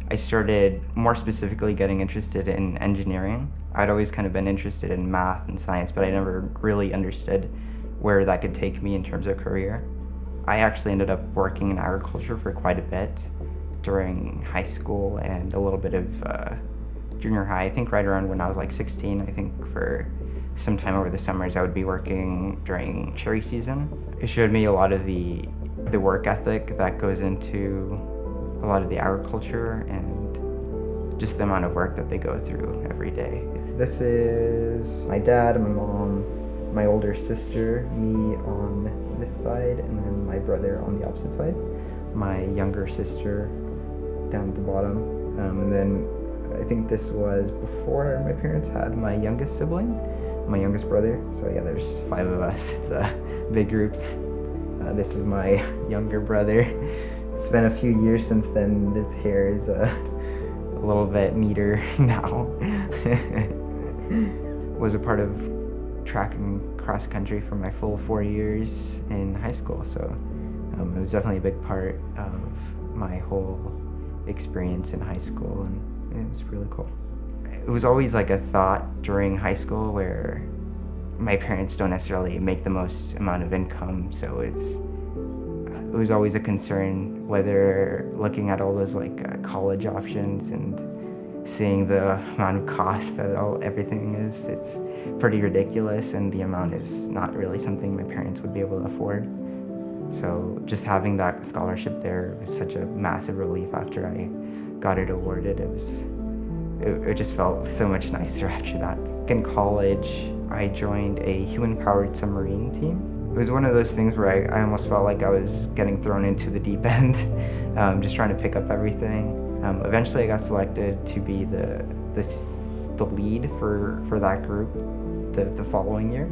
I started more specifically getting interested in engineering. I'd always kind of been interested in math and science, but I never really understood where that could take me in terms of career. I actually ended up working in agriculture for quite a bit during high school and a little bit of junior high. I think right around when I was like 16, I think for some time over the summers I would be working during cherry season. It showed me a lot of the work ethic that goes into a lot of the agriculture and just the amount of work that they go through every day. This is my dad, my mom, my older sister, me on this side, and then my brother on the opposite side, my younger sister down at the bottom, and then I think this was before my parents had my youngest sibling, my youngest brother. So yeah, there's 5 of us. It's a big group. This is my younger brother. It's been a few years since then. His hair is a little bit neater now. Was a part of track and cross country for my full 4 years in high school, so it was definitely a big part of my whole experience in high school, and it was really cool. It was always like a thought during high school where my parents don't necessarily make the most amount of income, so it was always a concern whether looking at all those college options and seeing the amount of cost that everything is, it's pretty ridiculous, and the amount is not really something my parents would be able to afford. So just having that scholarship there was such a massive relief after I got it awarded. It just felt so much nicer after that. In college, I joined a human-powered submarine team. It was one of those things where I almost felt like I was getting thrown into the deep end, just trying to pick up everything. Eventually I got selected to be the lead for that group the following year.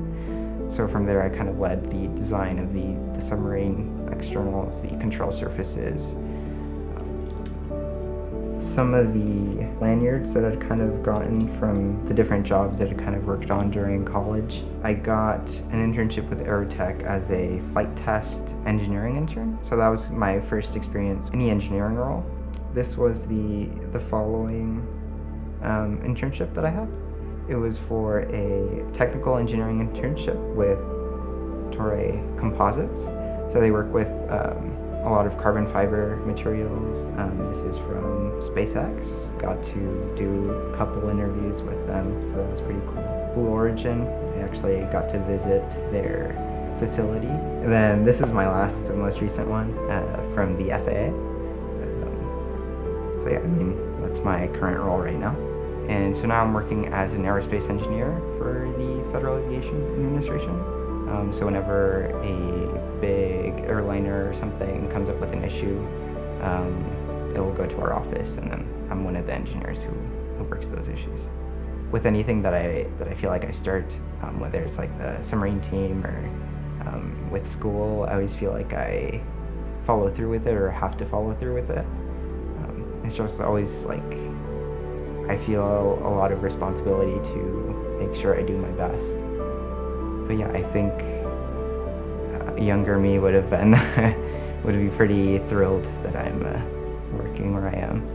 So from there I kind of led the design of the submarine externals, the control surfaces. Some of the lanyards that I'd kind of gotten from the different jobs that I kind of worked on during college. I got an internship with Aerotech as a flight test engineering intern. So that was my first experience in the engineering role. This was the following internship that I had. It was for a technical engineering internship with Toray Composites. So they work with a lot of carbon fiber materials. This is from SpaceX. Got to do a couple interviews with them, so that was pretty cool. Blue Origin, I actually got to visit their facility. And then this is my most recent one from the FAA. So yeah, I mean, that's my current role right now. And so now I'm working as an aerospace engineer for the Federal Aviation Administration. So whenever a big airliner or something comes up with an issue, it will go to our office, and then I'm one of the engineers who works those issues. With anything that I feel like I start, whether it's like the submarine team or with school, I always feel like I follow through with it or have to follow through with it. It's just always like I feel a lot of responsibility to make sure I do my best. But yeah, I think younger me would be pretty thrilled that I'm working where I am.